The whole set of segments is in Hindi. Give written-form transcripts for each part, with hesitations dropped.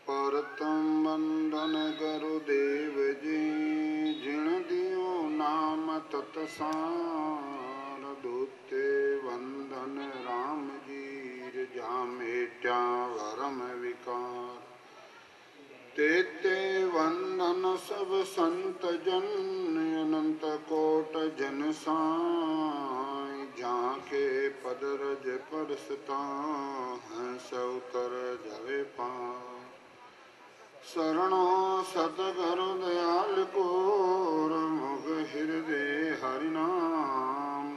परतम वंदन गुरुदेव जी, जिण दियो नाम तत्सार। दूते वंदन राम जी, जामेट्या वरम विकार। तेते वंदन सब संत जन, अनंत कोट जन साई। जाके पद रज परसता, हंस उतर जवे पार। शरणो सतगुरु दयाल को, मुख हृदय हरिनाम।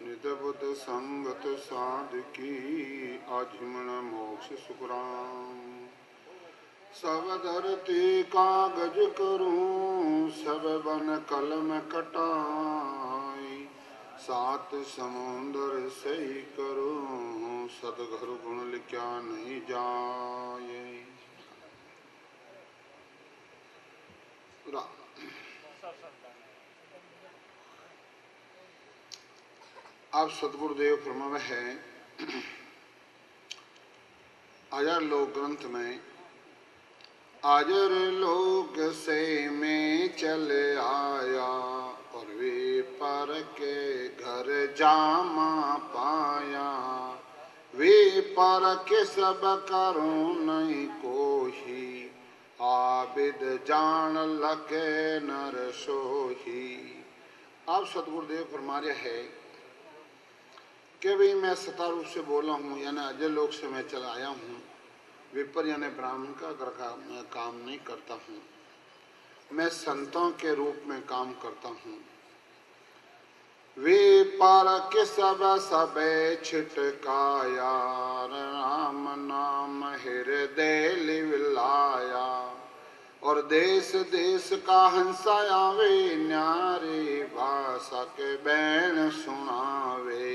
नित बुद्ध संगत साधकी, आजीवन मोक्ष सुखराम। सब धरती कागज करूं, सब बन कलम कटाई। सात समुंदर सही करूं, सतगुरु गुण लिखा नहीं जाए। अब सतगुरुदेव फरमावे है अजर लोक ग्रंथ में, अजर लोक से मैं चल आया, और वे पर के घर जामा पाया। वे पर के सब करूं नहीं कोही, आबिद जान लके नर सोही। अब सतगुरुदेव फरमा रहे है कि भाई मैं सता रूप से बोला हूँ, यानी अजय लोक से मैं चला आया हूँ। विपर यानी ब्राह्मण का घर का मैं काम नहीं करता हूँ, मैं संतों के रूप में काम करता हूँ। वे पार के सब सबे छिटकाया, राम नाम हृदय लिवलाया। और देश देश का हंसा आवे, न्यारी भाषा के बैन सुनावे।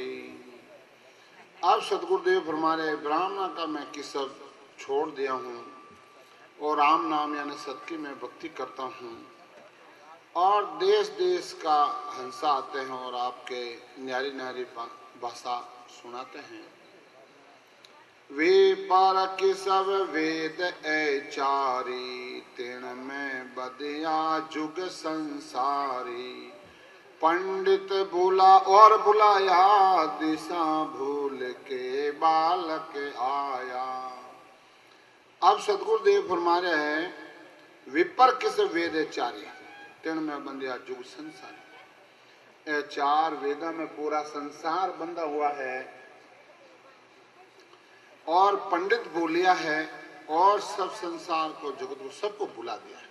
अब सतगुरुदेव फरमा रहे ब्राह्मण का मैं किसब छोड़ दिया हूँ, और राम नाम यानी सत की मैं भक्ति करता हूँ। और देश देश का हंसा आते हैं और आपके न्यारी न्यारी भाषा सुनाते हैं। वे पार के सब वेद ऐचारी, तिण में बदिया जुग संसारी। पंडित बोला और बुलाया, दिशा भूल के बालक आया। अब सतगुरुदेव फरमा रहे हैं विपर किस वेद चारी, तिण में बंदिया जुग संसार। ये चार वेदा में पूरा संसार बंधा हुआ है, और पंडित बोलिया है, और सब संसार को जगत को सबको बुला दिया है।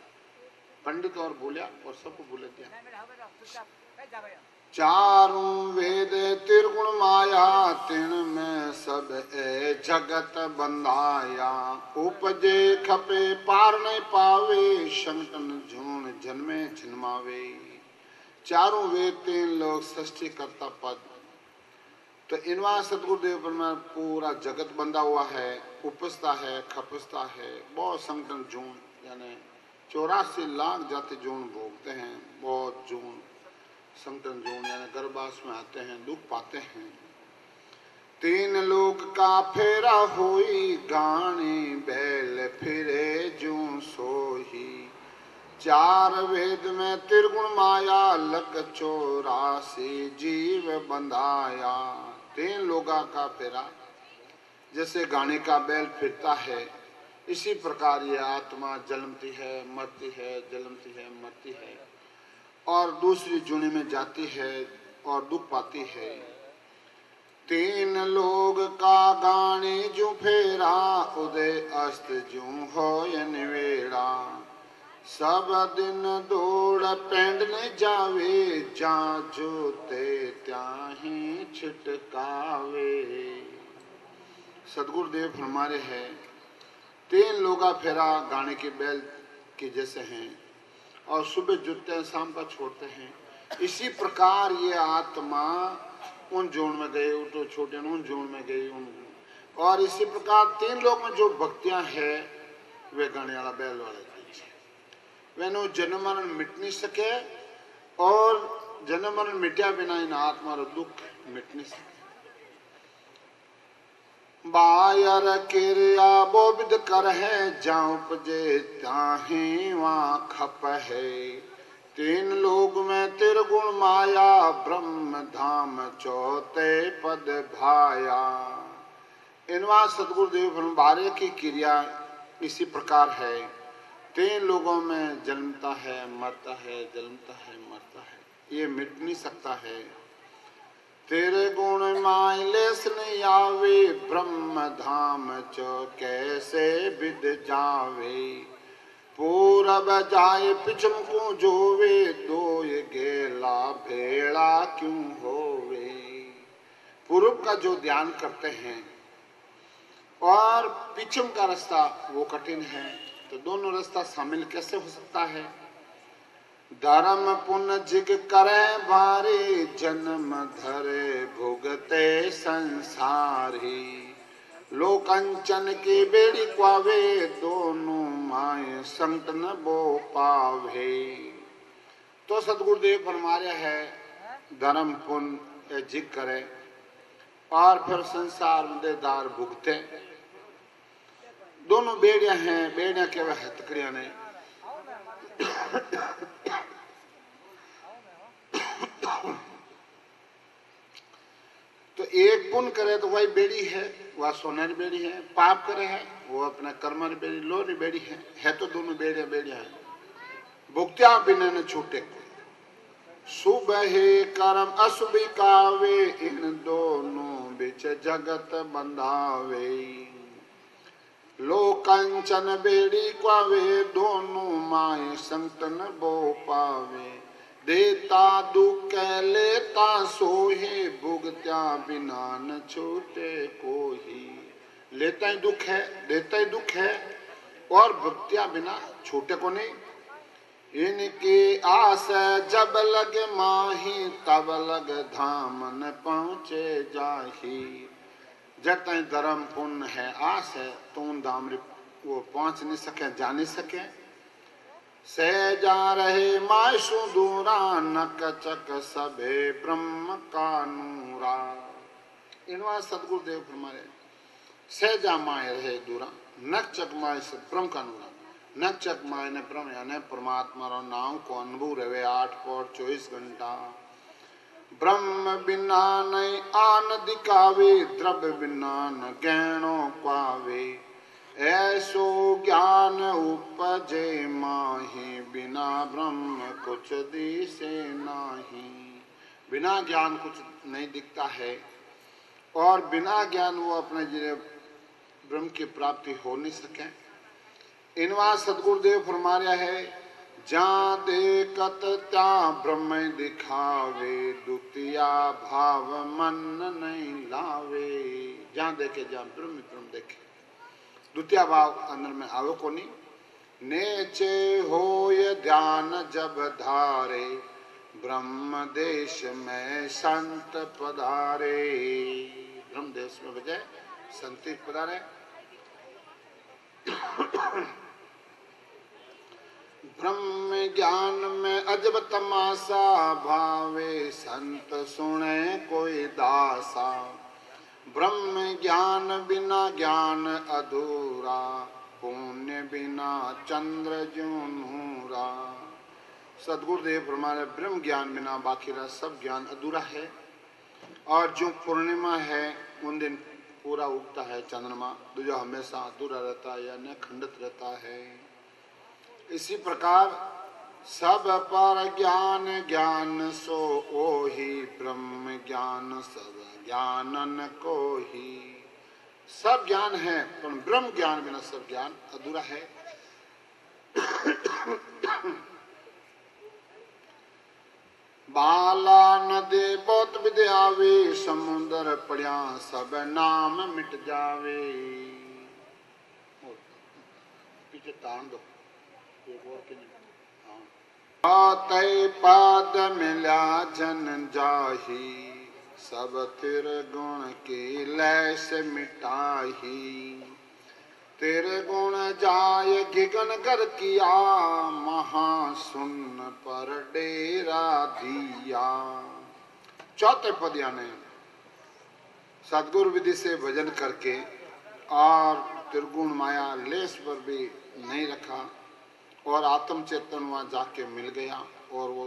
पंडित और बोलिया और सबको बुला दिया। चारों वेद त्रिगुण माया, तिण में सब ए जगत बंधाया। उपजे खपे पार नहीं पावे, संकटन झूण जन्मे जन्मावे। चारों वेद तीन लोग सृष्टि करता पद, तो इनवा सतगुरुदेव पर में पूरा जगत बंधा हुआ है, उपजता है, खपसता है। बहुत संकटन जून यानी 84 लाख जाति जून भोगते हैं। बहुत जून संकटन जून यानी गर्भवास में आते हैं, दुख पाते हैं। तीन लोक का फेरा होई, गानी बैल फिरे जूं सोही। चार वेद में त्रिगुण माया, लक 84 जीव बंधाया। तीन लोगा का फेरा जैसे गाने का बैल फिरता है, इसी प्रकार ये आत्मा जन्मती है, मरती है, जन्मती है, मरती है, और दूसरी जुनी में जाती है और दुख पाती है। तीन लोग का गाने जो फेरा, उदय अस्त जो हो निवेड़ा। सब दिन दौड़ पेंड न जावे, जा जोते त्याही छिटकावे। सदगुरुदेव हमारे हैं तीन लोगा फेरा गाने के बैल के जैसे हैं, और सुबह जुटते हैं, शाम का छोड़ते हैं। इसी प्रकार ये आत्मा उन जोन में गए, तो छोटे उन जोन में गई उन, और इसी प्रकार तीन लोग में जो भक्तियां है वे गाने वाला बैल वाले वे जन्म मरण मिट नहीं सके, और जन्म मरण मिटा बिना इन आत्मा रो दुख मिट नहीं सके। बायर किरिया बोब विद कर है, जहाँ उपजे ताहे वहाँ खप है। तीन लोक में त्रिगुण माया, ब्रह्म धाम चौथे पद भाया। इनवा सदगुरुदेव ब्रह्मवार्य की क्रिया इसी प्रकार है। तीन लोगों में जन्मता है, मरता है, जन्मता है, मरता है, ये मिट नहीं सकता है। तेरे गुण माइलेस नहीं आवे, ब्रह्म धाम चो कैसे विद जावे। पूरब जाए पिछम को जोवे, दो ये गेला भेड़ा क्यों होवे। पूर्व का जो ध्यान करते हैं और पिछम का रास्ता वो कठिन है, तो दोनों रास्ता शामिल कैसे हो सकता है। धर्म पुण्य जिग करे भारी, जन्म धरे भुगते संसारी। लोकंचन की बेड़ी क्वावे, दोनों माए संत न बो पावे। तो सदगुरुदेव फरमाया है, धर्म पुण्य जिग करे और फिर संसार में देदार भुगते। दोनों बेड़ियां हैं, बेड़ियां के वह हथकड़ियां ने। तो एक पुण्य करे तो वही बेड़ी है, वह सोनेरी बेड़ी है। पाप करे है वो अपना कर्म बेड़ी, लोरी बेड़ी है तो दोनों बेड़ियां बेड़ियां है। भुगत्या बिना न छूटे, शुभ है कर्म अशुभ कावे, इन दोनों बिच जगत बंधावे। लोकंचन बेड़ी क्वावे, दोनों माए संत न बो पावे। देता दुख लेता सोहे, भुगत्या बिना न छूटे कोही। लेता ही दुख है, देता ही दुख है, और भुगत्या बिना छूटे को नहीं। इनकी आस जब लग माही, तब लग धाम न पहुँचे जाही। जब तक धर्म पुण्य है, आस है, तो उन धाम वो पहुँच नहीं सके, जा नहीं सके। से जा रहे मायसु दूरा, नक चक सबे ब्रह्म का नूरा। इनवा सदगुरुदेव फरमाए, से जा माए रहे दूरा, नक चक माय से ब्रह्म का नूरा। नक चक माय ने ब्रह्म यानी परमात्मा रो नाम को अनुभव रहे 8 पौर 24 घंटा। ब्रह्म बिना नहीं आन दिखावे, द्रव्य बिना न गहनो पावे। ऐसो ज्ञान उपजे माही, बिना ब्रह्म कुछ दिसे नाही। बिना ज्ञान कुछ नहीं दिखता है, और बिना ज्ञान वो अपने जिले ब्रह्म की प्राप्ति हो नहीं सके। इनवा सदगुरुदेव फरमा रहा है, जहाँ देखत त्या ब्रह्म दिखावे, द्वितीया भाव मन नहीं लावे। जहाँ देखे जहाँ ब्रह्म ब्रह्म देखे, द्वितीय भाव अंदर में आवो को नहीं। नेचे होय ध्यान जब धारे, ब्रह्म देश में संत पधारे। ब्रह्म देश में बजाय संत पधारे। ब्रह्म ज्ञान में अजब तमाशा, भावे संत सुने कोई दासा। ब्रह्म ज्ञान बिना ज्ञान अधूरा, पुण्य बिना चंद्र ज्यों नूरा। सदगुरुदेव फरमाए, ब्रह्म ज्ञान बिना बाकी रहा सब ज्ञान अधूरा है। और जो पूर्णिमा है उन दिन पूरा उगता है चंद्रमा, तो जो हमेशा अधूरा रहता है या न खंडित रहता है। इसी प्रकार सब पर ज्ञान ज्ञान सो ओही, ब्रह्म ज्ञान सब ज्ञानन को ही। सब ज्ञान है पर ब्रह्म ज्ञान बिना सब ज्ञान अधूरा है। बाला नदी बहुत विद्यावे, समुद्र पड़िया सब नाम मिट जावे। पीछे तान दो, एक और के नहीं। तय पाद मिला जन जाही, सब तेरे गुण की लय से मिटाही। तेरे गुण जाय गिगन कर किया, महासुन पर डेरा दिया। चौथे पद यानी सदगुरु विधि से भजन करके और त्रिगुण माया लेस पर भी नहीं रखा और आत्म चेतन वहां जाके मिल गया और वो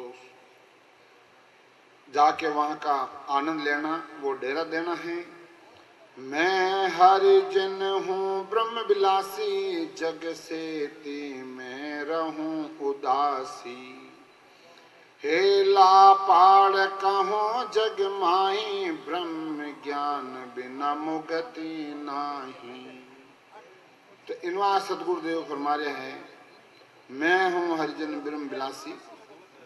जाके वहां का आनंद लेना, वो डेरा देना है। मैं हरिजन हूँ ब्रह्म विलासी, जग से ती मैं रहूं उदासी। हेला पाड़ कहो जग माही, ब्रह्म ज्ञान बिना मुगति नाही। तो इनवा सदगुरुदेव फरमा रहे हैं, मैं हूँ हरिजन ब्रह्म विलासी,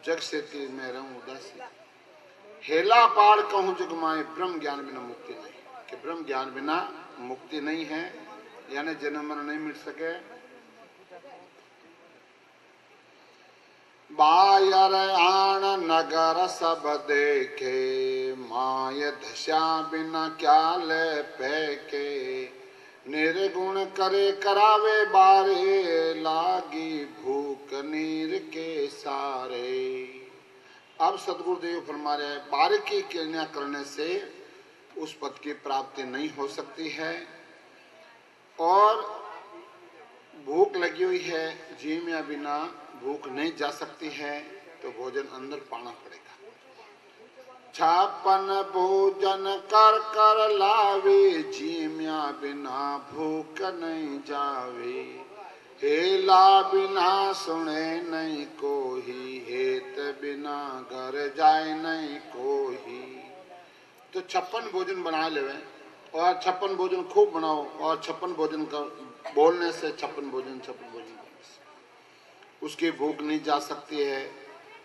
जग से ती मैं रहूं उदासी। हेला पाड़ कहूं जग माए, ब्रह्म ज्ञान बिना मुक्ति नहीं, कि ब्रह्म ज्ञान बिना मुक्ति नहीं है, यानी जन्म मरण नहीं मिट सके। बायर आण नगर सब देखे, माय दशा बिना क्या ले पैके। निर्गुण करे करावे बारे, लागी भूख नीर के सारे। अब सदगुरुदेव फरमा रहे हैं, बारे की क्रिया करने से उस पद की प्राप्ति नहीं हो सकती है, और भूख लगी हुई है, जीमिया बिना भूख नहीं जा सकती है, तो भोजन अंदर पाना पड़ेगा। छापन भोजन कर कर लावे, जीमिया बिना भूख नहीं जावे। हेला बिना सुने नहीं कोही, हेत बिना घर जाए नहीं कोही। तो 56 भोजन बना लेवे, और 56 भोजन खूब बनाओ, और 56 भोजन का बोलने से 56 भोजन उसकी भूख नहीं जा सकती है।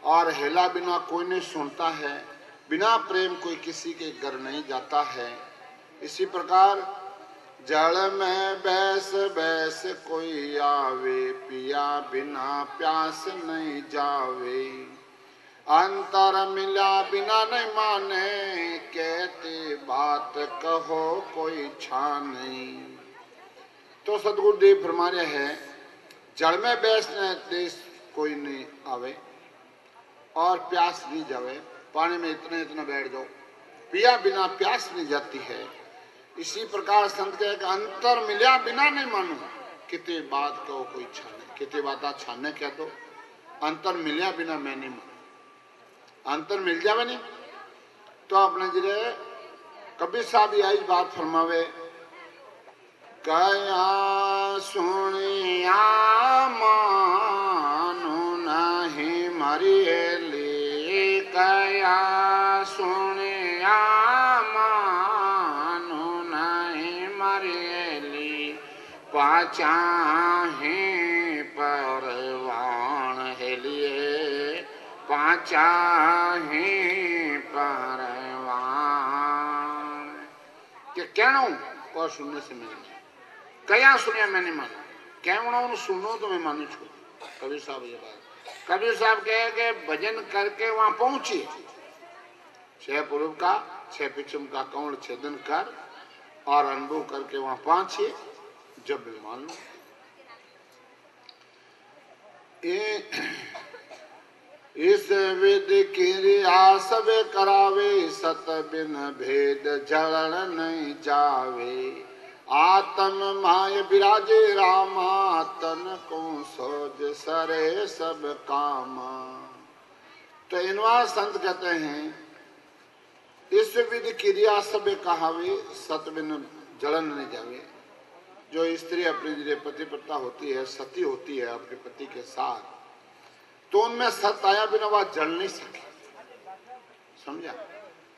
और हेला बिना कोई नहीं सुनता है, बिना प्रेम कोई किसी के घर नहीं जाता है। इसी प्रकार जल में बैस बैस कोई आवे, पिया बिना प्यास नहीं जावे। अंतर मिला बिना नहीं माने, कहते बात कहो कोई छाने। तो सदगुरुदेव फरमा रहे हैं, जल में बैसने देश कोई नहीं आवे और प्यास नहीं जावे, पानी में इतने इतना बैठ जाओ, पिया बिना प्यास नहीं जाती है। इसी प्रकार संत कहे कि अंतर मिला बिना नहीं मानो, कितने बात कहो कोई छाने, कितने बात छाने कह दो, अंतर मिलिया बिना मैं नहीं मानो। अंतर मिल जावे नहीं तो अपने जिले कबीर साहब यही बात फरमावे, कया सुनिया मानु नहीं मरियली। कया सुनिया मानु नहीं मरियली। पाचाहे परवान हेलिए, पाचाहे परवान। क्या कहना और सुनने से मिले, कया सुनिया मैंने माना, कहना सुनो तो मैं मानू छू। कबीर साहब ये बात, कबीर साहब कहे कि भजन करके वहां पहुंची, 6 पूर्व का 6 पश्चिम का कौन छेदन कर और अनुभव करके वहां पहुंचिए, जब भी मान लो। इस विद क्रिया सब करावे, सत बिन भेद जलन नहीं जावे। आत्म माय विराजे रामा, तन को सोज सरे सब कामा। तो इनवा संत कहते हैं, इस विधि क्रिया सब कहावे, सत बिन जलन नहीं जावे। जो स्त्री अपनी पति पत्ता होती है, सती होती है अपने पति के साथ, तो उनमें सत आया बिना वह जल नहीं सके, समझा।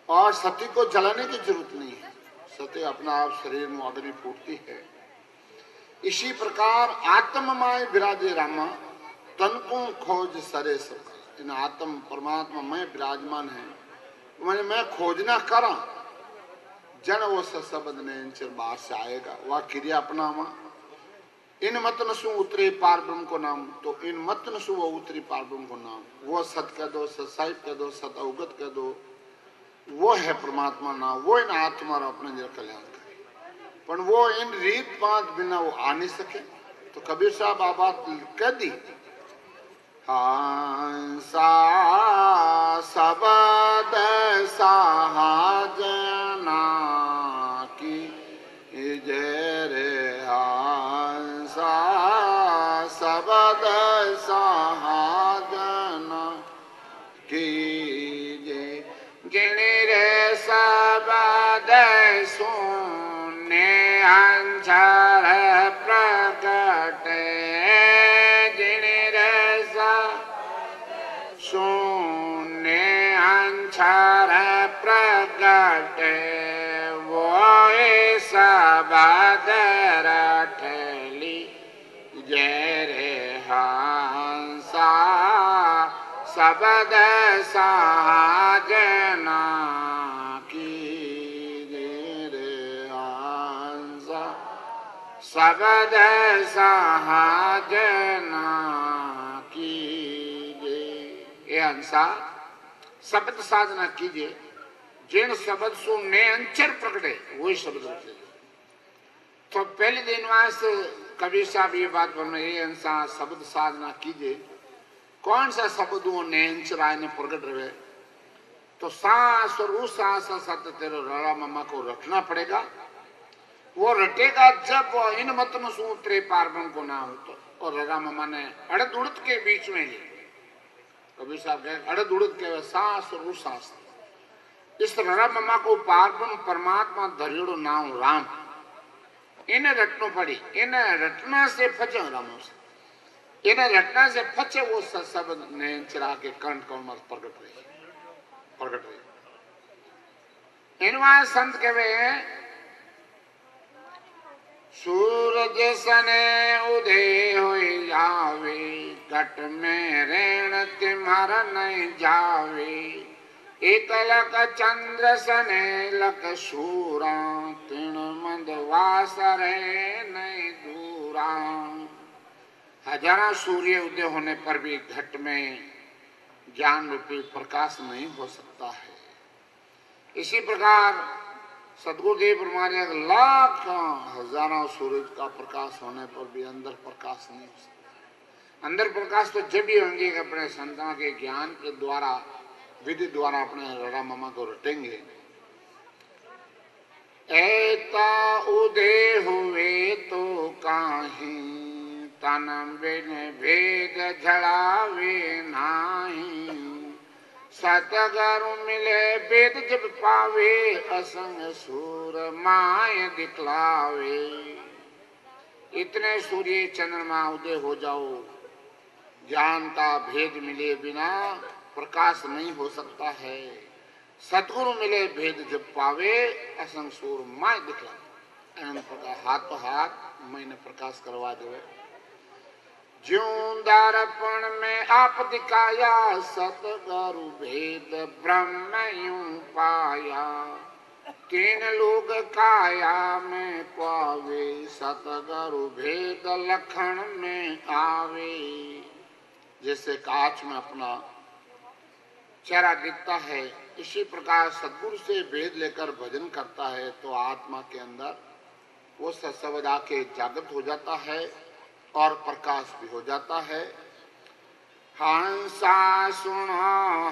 और सती को जलाने की जरूरत नहीं है, सती अपना आप शरीर में अग्नि फूटती है। इसी प्रकार आत्म माय विराजे रामा, तन को खोज सरे सब। इन आत्म परमात्मा में विराजमान है, मैं खोजना करा, जन वो शब्द ने इन बाहर से आएगा, वह क्रिया अपनावा। इन मतन सु उतरे पार ब्रह्म को नाम, तो इन मतन सु वो उतरी पार ब्रह्म को नाम। वो सत कह दो, सत साहिब कह दो, सत अवगत कह दो, वो है परमात्मा नाम। वो इन आत्मा अपने जरा कल्याण करे, पर वो इन रीत पात बिना वो आ नहीं सके। तो कबीर साहब आ बात कह दी, हंसा सबद सहाजना की जय रे। सा सबद सहाजन कीजे जिन रे सबद सुने अंचर प्रकट जिन रे सुने अंचर प्रकट वो सबद रठली जय रे हंसा सबद सहाजना की रे हंसा सबद सहाजना की ये हंसा शब्द साधना कीजिए जिन शब्द सु ने अंचर प्रकटे वही शब्द रखे। तो पहले दिन वास्ते कबीर साहब ये बात बोल रहे हैं हंसा शब्द साधना कीजिए। कौन सा शब्द वो ने अंचर आने प्रकट रहे? तो सांस और उस सांस साथ तेरे रड़ा मम्मा को रखना पड़ेगा। वो रटेगा जब वो इन मतन सूत्रे पार्वन को ना हो तो। और रड़ा मम्मा ने अड़द उड़द के बीच में ही कबीर साहब कहे अड़द उड़द के सांस और उस सांस इस रड़ा मम्मा को पार्वन परमात्मा धरियोड़ो नाम राम इन रटनो पड़ी। इन रटना से फचे रामो से इन रटना से फचे वो शब्द ने चरा के कंठ कौन मत प्रकट रही। इनवा संत कहवे सूरज सने उदय हो जावे घट में रेण तिमारा नहीं जावे एक लक चंद्र सने लक सूरा तिण मंदवास रहे नहीं दूरा। हजारों सूर्य उदय होने पर भी घट में ज्ञान रूपी प्रकाश नहीं हो सकता है। इसी प्रकार सदगुरुदेव हमारे लाख हजारों सूरज का प्रकाश होने पर भी अंदर प्रकाश नहीं हो सकता। अंदर प्रकाश तो जब भी होंगे कि अपने संतान के ज्ञान के द्वारा विधि द्वारा अपने रड़ा मामा को रटेंगे। ऐता उदय हुए तो काहे तन बिन भेद झड़ावे नाही सतगुरु मिले वेद जब पावे असंग सूर माय दिखलावे। इतने सूर्य चंद्रमा उदय हो जाओ ज्ञान का भेद मिले बिना प्रकाश नहीं हो सकता है। सतगुरु मिले भेद जब पावे असंग सूर माय दिखलावे। अनंत प्रकार हाथ तो हाथ मैंने प्रकाश करवा दे ज्यों दर्पण में आप दिखाया सतगुरु भेद ब्रह्म यूं पाया तीन लोग काया में पावे सतगुरु भेद लखन में आवे। जैसे कांच में अपना चेहरा दिखता है इसी प्रकार सतगुरु से भेद लेकर भजन करता है तो आत्मा के अंदर वो सत्शब्द आके जागृत हो जाता है और प्रकाश भी हो जाता है। हंसा सुनो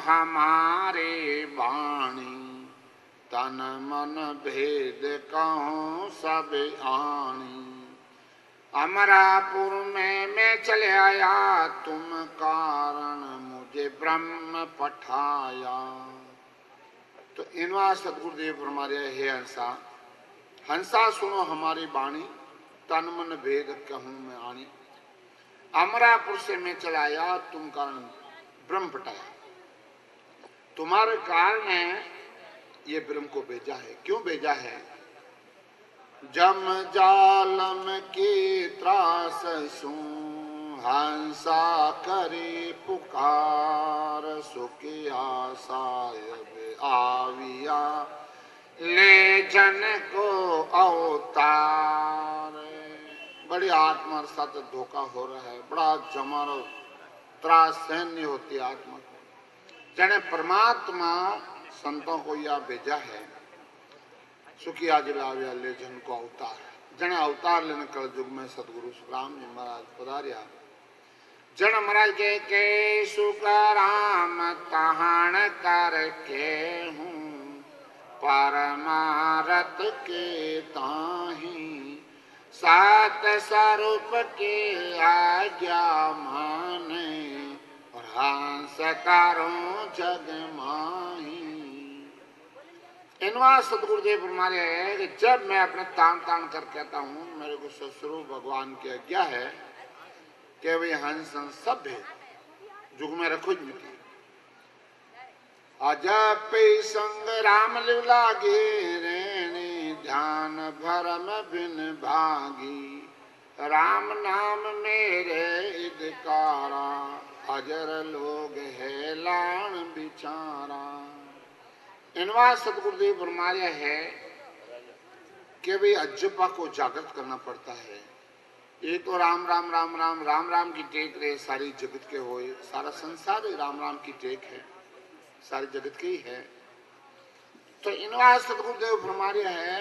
हमारे वाणी तन मन भेद कहूं सब आनी अमरापुर में मैं चले आया तुम कारण मुझे ब्रह्म पठाया। तो इनवा सदगुरुदेव हमारे हे हंसा हंसा सुनो हमारी वाणी तन मन भेद कहूं मैं आनी अमरापुर से मैं चलाया तुम कारण ब्रह्म पटाया। तुम्हारे कारण ने ये ब्रह्म को भेजा है। क्यों भेजा है? जम जालम की त्रास सू हंसा करे पुकार सुखिया सायब आविया ले जन को अवतार। बड़ी आत्मा साथ धोखा हो रहा है। बड़ा जमर त्रास सहन नहीं होती आत्मा को। जने परमात्मा संतों को यह भेजा है सुखिया जिलाविया ले जन को अवतार। जने अवतार लेने कल युग में सदगुरु राम जी महाराज पधारिया। जन महाराज के सुखराम तहान करके हूँ परमारत के ताही सात स्वरूप के आज्ञा माने और हंस तारो जग माही। इनवा सतगुरुदेव फरमाते हैं कि जब मैं अपने तान तान कर कहता हूं मेरे को ससुरु भगवान की आज्ञा है कि वे हंस सब है जुग में रखो मिट्टी अजब संग राम लीला घेरेणी ध्यान भरम बिन भागी राम नाम मेरे इदकारा अजर लोग है लाण बिचारा। इनवा सतगुरुदेव फरमाया है कि भाई अज्जपा को जागृत करना पड़ता है। ये तो राम राम राम राम राम राम की टेक रहे सारी जगत के होए, सारा संसार ही राम राम की टेक है, सारी जगत की है। तो इनवा सतगुरुदेव फरमाया है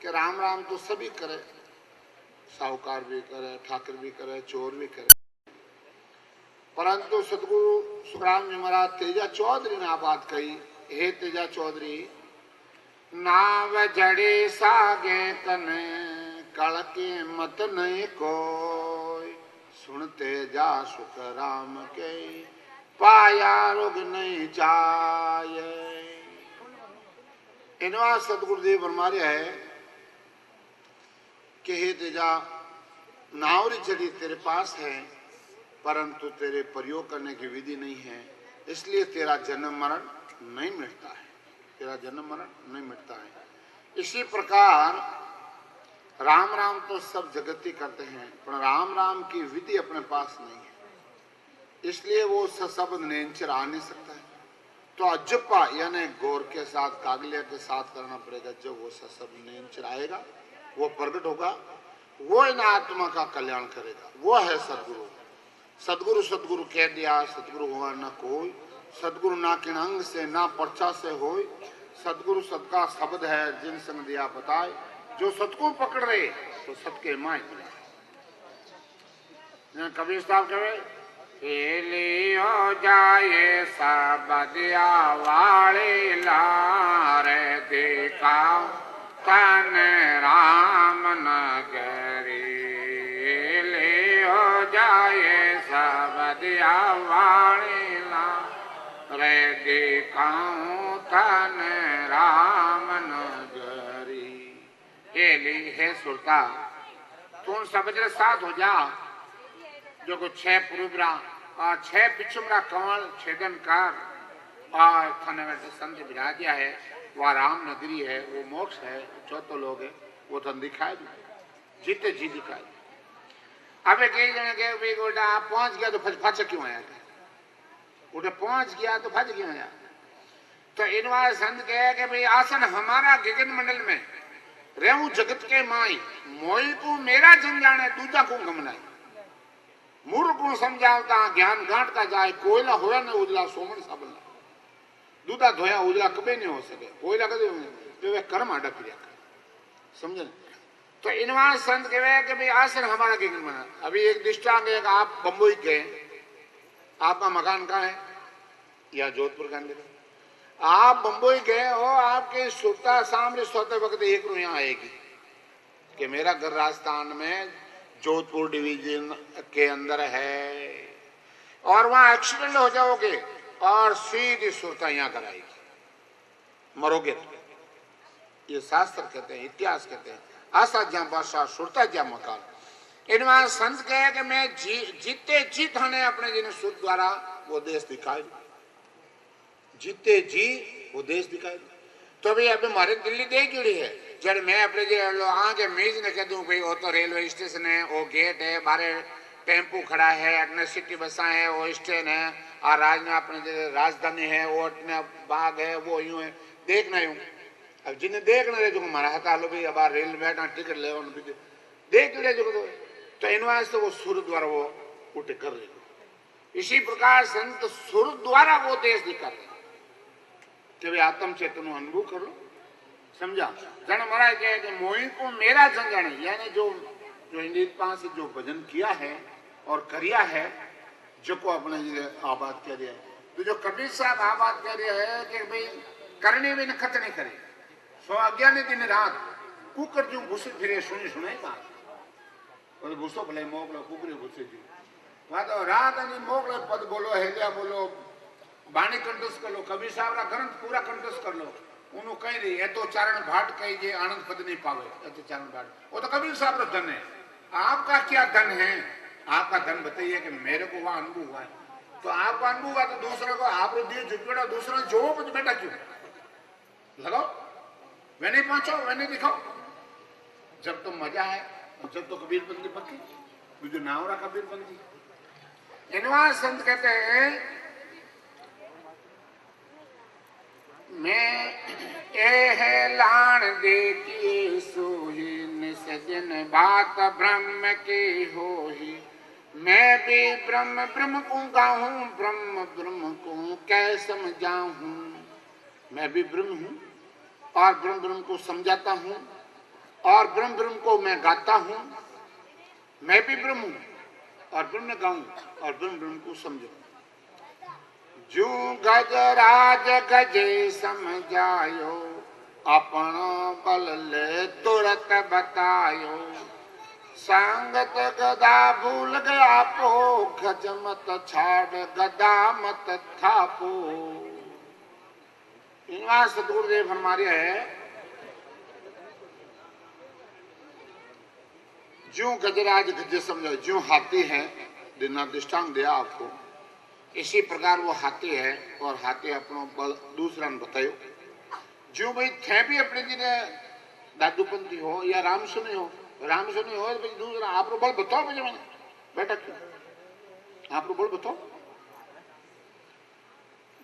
कि राम राम तो सभी करे, साहूकार भी करे, ठाकर भी करे, चोर भी करे, परंतु सतगुरु सुखराम जी महाराज तेजा चौधरी ने बात कही, हे तेजा चौधरी नाव जड़े सागे तने कल के मत नहीं कोई सुनते जा सुख राम के पाया रोग नहीं जाए। इनवा सतगुरुदेव फरमाया है कि हे तेजा नावरी जड़ी तेरे पास है परंतु तेरे प्रयोग करने की विधि नहीं है, इसलिए तेरा जन्म मरण नहीं मिटता है, तेरा जन्म मरण नहीं मिटता है। इसी प्रकार राम राम तो सब जगती करते हैं पर राम राम की विधि अपने पास नहीं है, इसलिए वो शब्द नेंचर आ नहीं सकता है। तो अजप्पा यानी गौर के साथ कागलिया के साथ करना पड़ेगा। जब वो शब्द नेंचर आएगा वो प्रकट होगा, वो इन आत्मा का कल्याण करेगा, वो है सदगुरु। सदगुरु सदगुरु कह दिया, सदगुरु हुआ न कोई, सदगुरु ना किन अंग से ना पर्चा से होय, सदगुरु सबका शब्द है जिन संग दिया बताए, जो सतको पकड़ रहे तो सतके माय कबीर साहब कहे हो जाए सबदिया वाले लारे देखा तन राम नगरी ले हो जाए सबदिया वाले लारे देखाऊं तन राम नगरी। ली है सुरता तुम सबजरे साथ हो जा जो को छह पुरुबरा और छह पिछुमरा कंवल छेदन कर और थाने में संत विराजिया है, वह राम नगरी है, वो मोक्ष है, चौथो लोग है, वो तो दिखाए जीते जी दिखाए। अब कई जने के भाई गोटा आप पहुंच गया तो फच क्यों आया, उठे पहुंच गया तो फच क्यों आया। तो इन बार संत कहे कि भाई आसन हमारा गगन मंडल में रेहू जगत के माई मोई को मेरा जन जाने दूजा को गमनाई मूर्ख को समझावता ज्ञान गांठ का जाए कोयला होया न उजला सोमन साबन दूधा धोया उजला कभी नहीं हो सके, कोयला कभी तो वे कर्म अटक गया समझे। तो इनवा संत कहे कि भाई आसन हमारा गगन में। अभी एक दृष्टांत है, आप बम्बई गए, आपका मकान कहाँ है या जोधपुर के अंदर, आप बम्बई गए हो, आपके सुरता सामने सोते वक्त एक रू यहाँ आएगी कि मेरा घर राजस्थान में जोधपुर डिवीजन के अंदर है, और वहां एक्सीडेंट हो जाओगे और सीधी सुरता यहाँ कराएगी, मरोगे तो। ये शास्त्र कहते हैं, इतिहास कहते हैं, आशा ज्या बादशाह सुरता ज्या मकान। इनवा संत कहे कि मैं जीते जीत हने अपने जिन्हें सुर द्वारा वो देश दिखाए, जीते जी वो देश दिखाए। तो भाई अभी हमारे दिल्ली दे गिड़ी है, जब मैं अपने जो आगे मेज ने कह दूं भाई वो तो रेलवे स्टेशन है, वो गेट है, बारे टेम्पू खड़ा है, अपने सिटी बसा है, वो स्टेशन है, और राज में अपने जो राजधानी है वो अपने बाग है, वो यूं है, देखना यूं। अब जिन्हें देखना रहे जो हमारा हता लो भाई अब रेल बैठा टिकट ले देख ले जो तो इनवास तो वो सुर द्वारा वो उठे कर ले। इसी प्रकार संत सुर द्वारा वो देश दिखा रहे कि वे आत्म चेतन अनुभव कर लो, समझा। जन महाराज कहे कि मोही को मेरा जन जाने, यानी जो इंद्रित पास से जो भजन किया है और करिया है, जो को अपने आबाद कर रहा है, तो जो कबीर साहब आबाद कर रहे हैं कि भाई करने भी खत नहीं करे, सो अज्ञानी दिन रात कुकर जो घुसे फिरे सुनी सुनाई बात और घुसो भले मोकलो कुकरी घुसे जी बात रात अनि मोकलो पद बोलो हेलिया बोलो बाणी कंटस कर लो कबीर साहब रा ग्रंथ पूरा कंटस कर लो उनु कह रही है तो चारण भाट कही जे आनंद पद नहीं पावे ये तो चारण भाट वो तो कबीर साहब रा धन है आपका क्या धन है आपका धन बताइए कि मेरे को वहां अनुभव हुआ है तो आपका अनुभव हुआ तो दूसरे को आप दिए झुकड़ा दूसरा जो कुछ बेटा क्यों लगाओ वे नहीं पहुंचो वे नहीं दिखाओ जब तो मजा है जब तो कबीर बंदी पक्की जो नावरा कबीर बंदी इनवा संत कहते हैं मैं लान देखी सोही निस दिन बात ब्रह्म की होही मैं भी ब्रह्म ब्रह्म को गाऊं ब्रह्म ब्रह्म को कै समझाऊं मैं भी ब्रह्म हूँ और ब्रह्म ब्रह्म को समझाता हूँ और ब्रह्म ब्रह्म को मैं गाता हूँ मैं भी ब्रह्म हूँ और ब्रह्म गाऊं और ब्रह्म ब्रह्म को समझो जो गजराज गजे समझायो अपनो बल ले तुरत बतायो संगत गदा भूल गया पो गज मत छाड़ गदा मत थापो इनवा सतगुरुदेव हमारे है जो गजराज गजे समझो जो हाथी है दिना दृष्टांत दिया आपको इसी प्रकार वो हाथी है और हाथी अपनो बल दूसरा ने बतायो जो भाई थे भी अपने जी ने दादूपंथी हो या राम सुनी हो तो दूसरा आप बल बताओ मुझे मैंने बेटा क्यों आप बल बताओ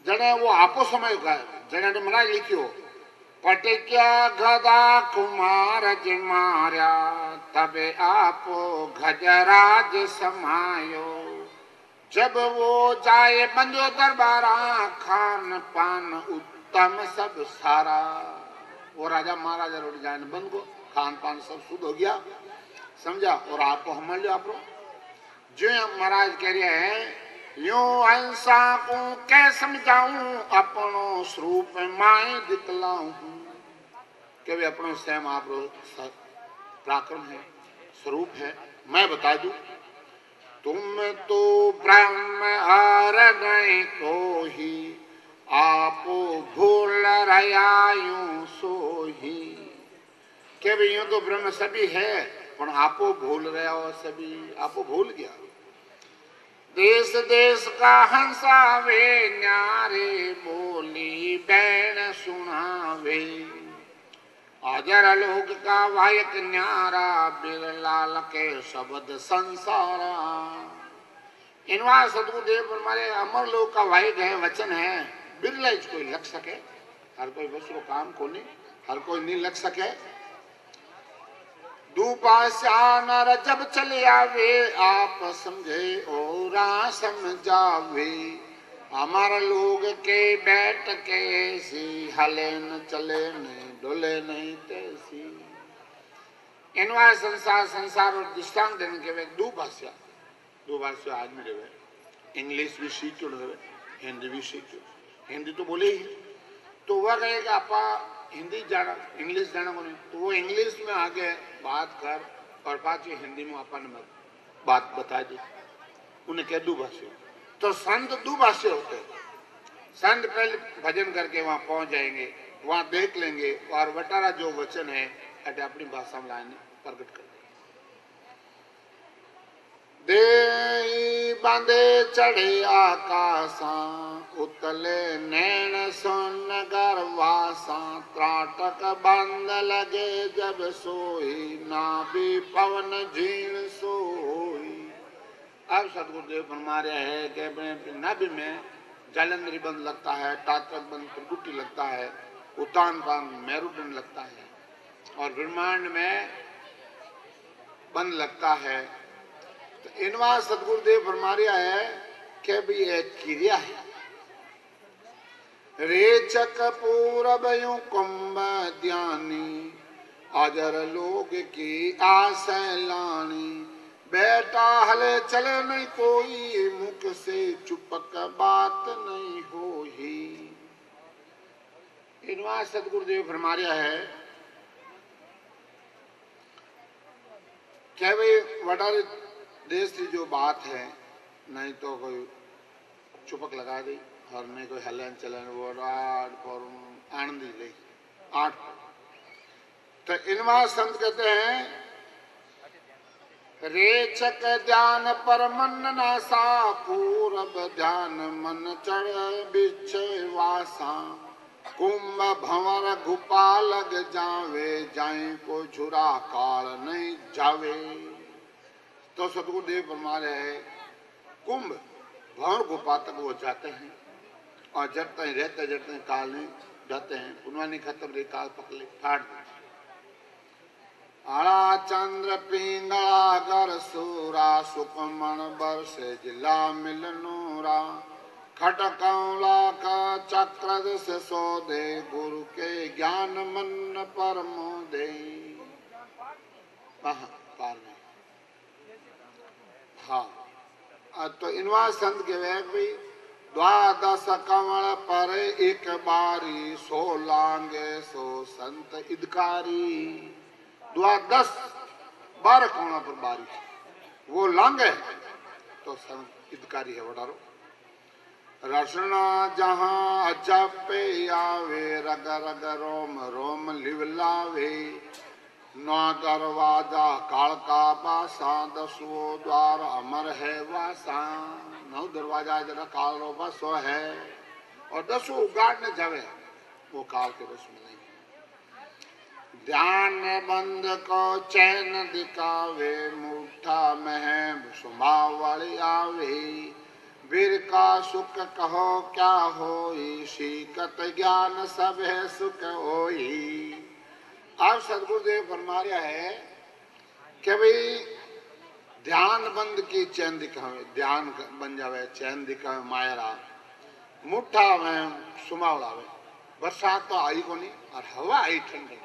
जने वो आपो समय का जने ने मना लिखियो पटिक्या गदा कुमार जी मार्या तबे आपो गजराज समायो जब वो जाए बंदो दरबारा खान पान उत्तम सब सारा वो राजा महाराजा रोटी जाए बंद को खान पान सब शुद्ध हो गया समझा और आपको हम लो आप जो महाराज कह रहे हैं यूं अहिंसा को कै समझाऊं अपनो स्वरूप माए दिखलाऊं कि वे अपनो स्वयं आप पराक्रम है स्वरूप है मैं बता दूं तुम तो ब्रह्म हर गए को ही आपो भूल रहा यूं सोही के भी यूं तो ब्रह्म सभी है पर आपो भूल रहे हो सभी आपो भूल गया देश देश का हंसावे न्यारे बोली बैन सुनावे आजर लोग का वायक न्यारा बिरलाल के शब्द संसारा इनवा सतगुरुदेव हमारे अमर लोग का वायक है वचन है बिरला कोई लग सके हर कोई बस वो काम को नहीं हर कोई नहीं लग सके नर जब चले आवे आप समझे और समझावे हमारे लोग के बैठ के ऐसी हले न चले नहीं डोले नहीं तैसी इनवा संसार और दृष्टांत देने के वे दो भाषा आदमी रहे इंग्लिश भी सीख रहे हिंदी भी सीख हिंदी तो बोले ही तो वह कहेगा आपा हिंदी जाना इंग्लिश जाना को नहीं तो वो इंग्लिश में आगे बात कर और पाची हिंदी में अपन बात बता दी उन्हें कह दो भाषा तो संत दो भाषा होते संत पहले भजन करके वहां पहुंच जाएंगे वहां देख लेंगे और बटारा जो वचन है अटे अपनी भाषा में लाने प्रकट कर दे बांधे चढ़े आकाशा उतले नैन सोन गरवासा त्राटक बंद लगे जब सोई ना भी पवन झील सोई अब सतगुरुदेव फरमा रहे है कि नाभि में जालंधरी बंद लगता है टाटक बंद त्रिकुटी लगता है उतान बंद मेरुदंड लगता है और ब्रह्मांड में बंद लगता है तो इनवा सतगुरुदेव फरमा रहा है कि भी एक क्रिया है रेचक पूरब यूं कुंभ ध्यानी अजर लोग की आस लानी बेटा हले चले नहीं कोई मुख से चुपक बात नहीं हो ही इनवा सतगुरुदेव फरमा रहा है क्या भाई वडारे देश की जो बात है, नहीं तो कोई चुपक लगा दी और नहीं कोई हलन चलन वो राड और आनंदी ले आठ। तो इनवा संत कहते हैं रेचक ध्यान पर मन नासा, पूरब ध्यान मन चढ़ बिछे वासा, कुंभ भंवर गुपा लग जावे, जाए को झुरा काल नहीं जावे। तो सतगुरुदेव फरमा रहे हैं कुंभ भंवर गुपा तक वो जाते हैं और जब तक रहते जब तक काल नहीं जाते हैं, पुनवानी खत्म रे काल पकड़े फाड़ दे। आड़ा चंद्र पिंगला गर सूरा, सुकमण बरस जिला मिल नूरा, खटकौला का चक्र से सो दे, गुरु के ज्ञान मन पर मोदे। पार नहीं। हाँ तो इनवा संत के वे भी द्वादश कमल पर एक बारी, सो लांगे सो संत इदकारी। द्वादश 12 कोणा पर बारी वो लांगे तो संत इदकारी है वडारो। रसना जहां जपे आवे, रग रग रोम रोम लिवलावे, नौ दरवाजा काल का बासा, 10 द्वार अमर है वासा। 9 दरवाजा जरा काल रो बसो है और 10 उगाड़ने जावे वो काल के बस में नहीं। ध्यान बंद को चैन दिखावे, मुठा में सुमावली आवे, वीर का सुख कहो क्या होई, सीखत ज्ञान सब है सुख होई। अब सदगुरुदेव फरमा रहा है कि भाई ध्यान बंद की चैन दिखावे, ध्यान बन जावे चैन दिखावे मायरा, मुठा में सुमावलावे। बरसात तो आई को नहीं और हवा आई ठंडी,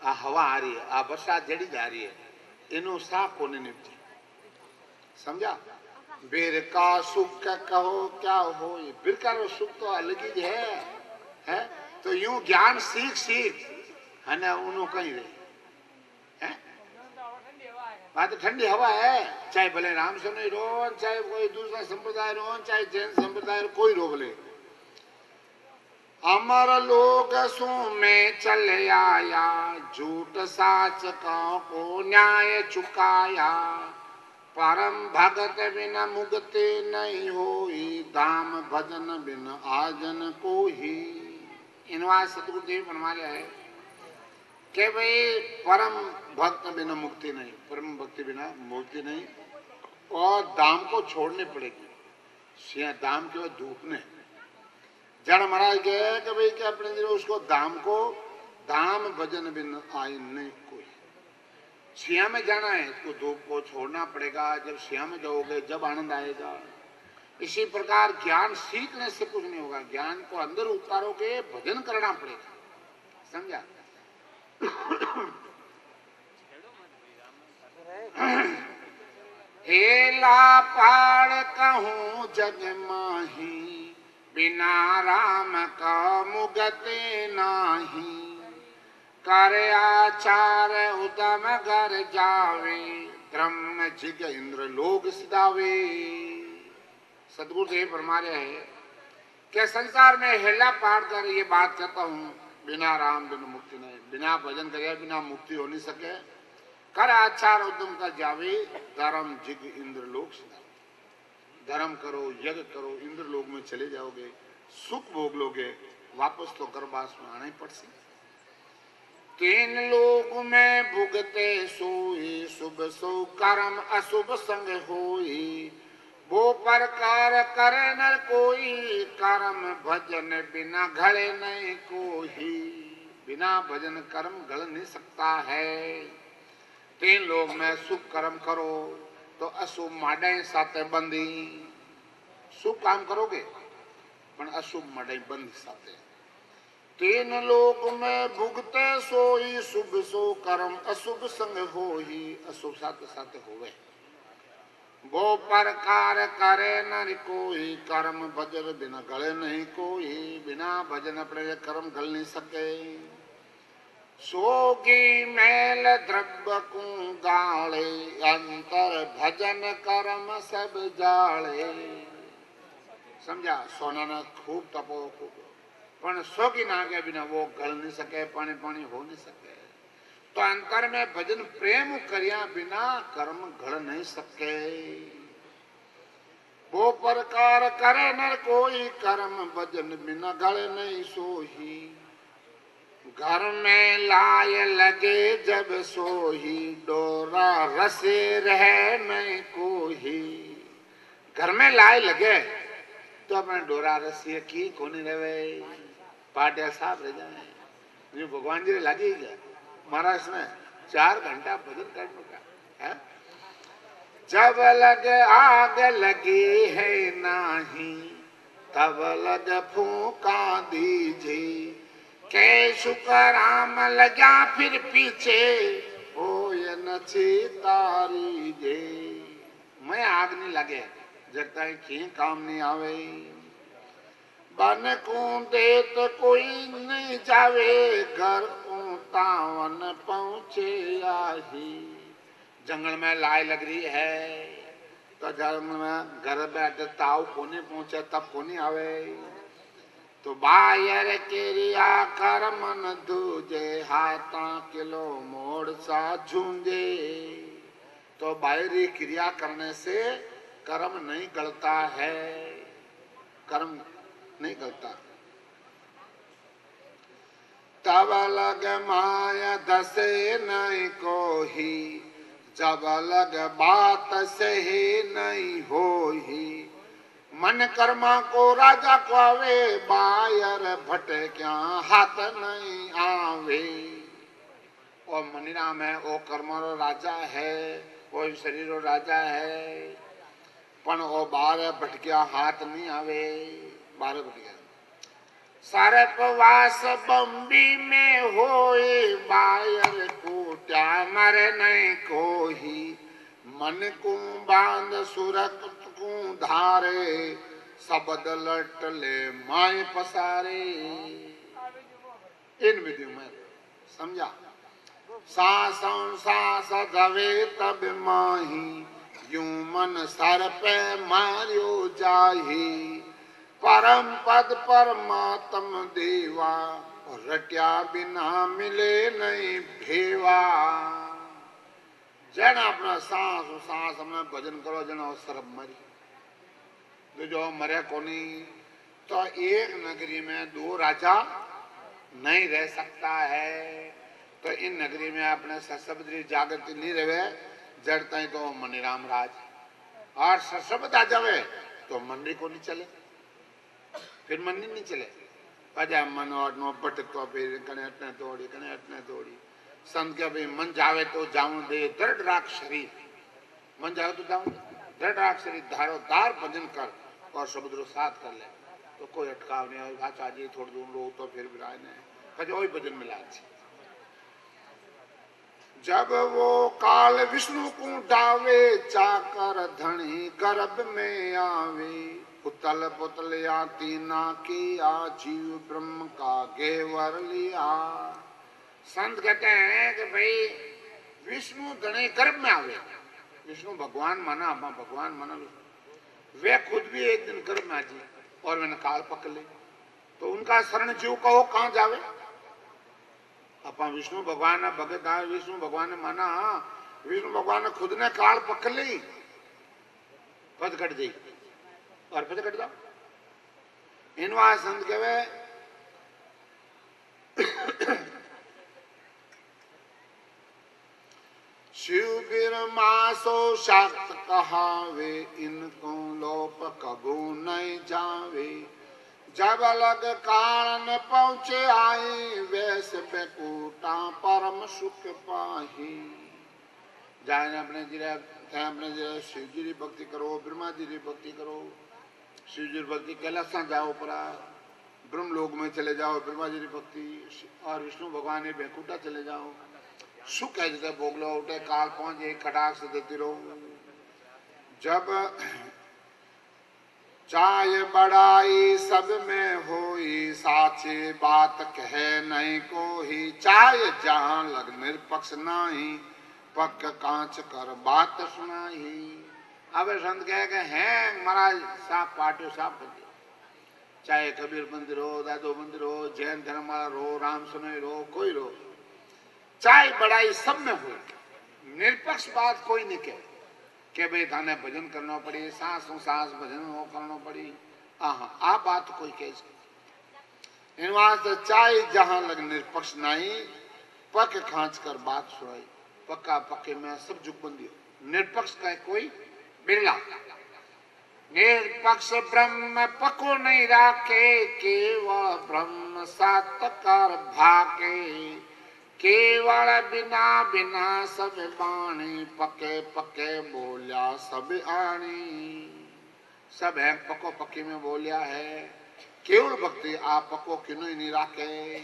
आ हवा आ रही है, आ बरसात जड़ी जा रही है, इनो सा कोने निपटी। समझा? बेर का सुख कहो क्या हो, बीर का सुख तो अलग ही है? तो यूं ज्ञान सीख सीख है ना, उन्हों कहीं रही है। बात ठंडी हवा है, चाहे भले राम सुनो रो, चाहे कोई दूसरा संप्रदाय रो, चाहे जैन संप्रदाय रो, कोई रो भले। अमर लोग सो में चले आया, झूठ साच को न्याय चुकाया, परम भगत बिन मुक्ति नहीं होई, दाम भजन बिन आजन को ही। इनवा सतगुरुदेव बनवा रहा है कि भाई परम भक्त बिना मुक्ति नहीं, परम भक्ति बिना मुक्ति नहीं, और दाम को छोड़ने पड़ेगी। दाम के बाद धूपने जड़ महाराज गए कि भाई क्या अपने दिलो उसको दाम को, दाम भजन बिन आई नहीं कोई। सिया में जाना है तो धूप को छोड़ना पड़ेगा, जब सिया में जाओगे जब आनंद आएगा। इसी प्रकार ज्ञान सीखने से कुछ नहीं होगा, ज्ञान को अंदर उतारोगे भजन करना पड़ेगा। समझा? हेला पाड़ कहूं जग माही, बिना राम का मुगते नाही, कर आचार उदम घर जावे, ब्रह्म जिग इंद्र लोग सिदावे। सदगुरुदेव फरमा रहे हैं कि संसार में हेला पाड़ कर ये बात कहता हूँ, बिना राम बिना मुक्ति नहीं, बिना भजन करे बिना मुक्ति हो नहीं सके। कर आचार उद्यम का जावे, धर्म जिग इंद्र लोग सिदावे। धर्म करो, यज्ञ करो, इंद्र लोग में चले जाओगे, सुख भोग लोगे, वापस तो गर्भवास में आना ही पड़से। 3 लोग में भुगते सोई, शुभ सो कर्म अशुभ संग होई, वो प्रकार करे न कोई, कर्म भजन बिना घड़े नहीं कोई। बिना भजन कर्म घड़ नहीं सकता है। 3 लोग में शुभ कर्म करो तो अशुभ माडे साथे बंदी। शुभ काम करोगे पर अशुभ माडे बंदी साथे। 3 लोग में भुगते सोई, शुभ सो कर्म अशुभ संग होई, अशुभ साथ साथ होवे। वो प्रकार करे न कोई, कर्म भजन बिना गले नहीं कोई। बिना भजन अपने कर्म गल नहीं सके। सोगी मैल द्रव्य को गाले अंतर भजन कर्म सब जाले। समझा? सोना ने खूब तपो खूब पण सोगी ना के बिना वो गल नहीं सके, पानी पानी हो नहीं सके। तो अंतर में भजन प्रेम करिया बिना कर्म घड़ नहीं सके। वो प्रकार करे नर कोई कर्म भजन बिना गल नहीं सोही। घर में लाय लगे जब सोही डोरा रसे रहे नहीं कोही। घर में लाय लगे तो अपने डोरा रसी की कोनी रहे पाटिया साफ रह जाए। भगवान जी लगी गया महाराज में 4 घंटा भजन करने का है। जब लग आग लगी है नाही तब लग फूका दीजे। कैसु राम लगा फिर पीछे हो ये नची तारी जे। मैं आग नहीं लगे जब तक की काम नहीं आवे। बन को दे तो कोई नहीं जावे घर को तावन पहुंचे आही। जंगल में लाई लग रही है तो जंगल में घर बैठे ताव कोने पहुंचे तब कोनी आवे। तो बायर क्रिया कर मन दूजे हाथा किलो मोड़ सा झूंझे। तो बाहरी क्रिया करने से कर्म नहीं गलता है, कर्म नहीं गलता। तब लग माया दसे नहीं कोही जब लग बात सही नहीं होही। मन कर्मा को राजा पावे बायर भटे क्या हाथ नहीं आवे। और मनीराम है वो कर्मरो राजा है, वो शरीरो राजा है पण वो बार भटकिया हाथ नहीं आवे। बार भटकिया सारे प्रवास बम्बी में होए बायर कोट्या मरे नहीं कोही। मन को बांध सुरत को धारे सबद लट ले माए पसारे। इन विधियों में समझा? सांस सांस दवे तब माही यूं मन सर पे मारियो जाही। परम पद परमात्म देवा रट्या बिना मिले नहीं भेवा। जन अपना सांस में भजन करो जन सरब मरी। तो जो मरे कोनी तो एक नगरी में 2 राजा नहीं रह सकता है। तो इन नगरी में अपने सशब्दी जागृति नहीं रहे जड़ता ही तो मनीराम राज। और सशब्द आ जावे तो मंदिर को नहीं चले, फिर मंदिर नहीं चले। पजा मन और नो भटक तो फिर कने अटने दौड़ी संत के भाई मन जावे तो जाऊं दे दृढ़ राख शरीर। मन जावे तो जाऊं दृढ़ राख शरीर धारो दार भजन कर और समुद्र साथ कर ले तो कोई अटकाव नहीं। और भाषा जी थोड़ी दूर लो तो फिर भी ने कज वही भजन मिला। जब वो काल विष्णु को डावे चाकर धनी गर्भ में आवे। पुतल पुतल आती ना किया जीव ब्रह्म का घेवर लिया। संत कहते हैं कि भाई विष्णु धनी गर्भ में आवे। विष्णु भगवान माना भगवान माना वे खुद भी एक दिन गर्भ में आ जी और मैंने काल पकड़ ले तो उनका शरण जीव कहो कहाँ जावे। अपा विष्णु भगवान ने भगत आए विष्णु भगवान ने माना विष्णु भगवान ने खुद ने काल पकड़ ली पद कट दी और पद कट जाओ। इनवा संत कहे शिव बिर मासो शाक्त कहावे इनको लोप कबू नहीं जावे। जब लग कारण पहुँचे आई वैसे बेकूटा परम सुख पाही। जाने अपने जिले शिव जी की भक्ति करो, ब्रह्मा जी की भक्ति करो। शिव जी की भक्ति कैलाश जाओ परा ब्रह्म लोक में चले जाओ ब्रह्मा जी की भक्ति और विष्णु भगवान ने बेकूटा चले जाओ। सुख है जैसे भोग लो उठे काल पहुंचे कटाक्ष देती रहो। जब चाहे बड़ाई सब में होई, साची बात कहे नहीं कोई। चाहे जहां लग निरपक्ष नाही, पक कांच कर बात सुनाई। अब संत कह के हैं महाराज साफ पाटियो साफ बंदियो, चाहे कबीर मंदिर हो, दादो मंदिर हो, जैन धर्मवाला रो, राम सुनई रो, कोई रो, चाहे बड़ाई सब में हो, निरपक्ष बात कोई नहीं कहे के भाई थाने भजन करना पड़ी, सांस सांस भजन हो करना पड़ी। आ बात कोई कह सकते इन वास्ते चाहे जहां लग निरपक्ष नहीं, पक खांच कर बात सुनाई। पक्का पक्के में सब जुग बंदी हो, निरपक्ष का कोई बिरला। निरपक्ष ब्रह्म पको नहीं राखे, केवल ब्रह्म सातकार भाके। केवल बिना बिना सब बाणी, पके पके बोलिया सब आणी। सब है पको पक्की में बोलिया है, केवल भक्ति आप पको किनो ही नहीं राखे।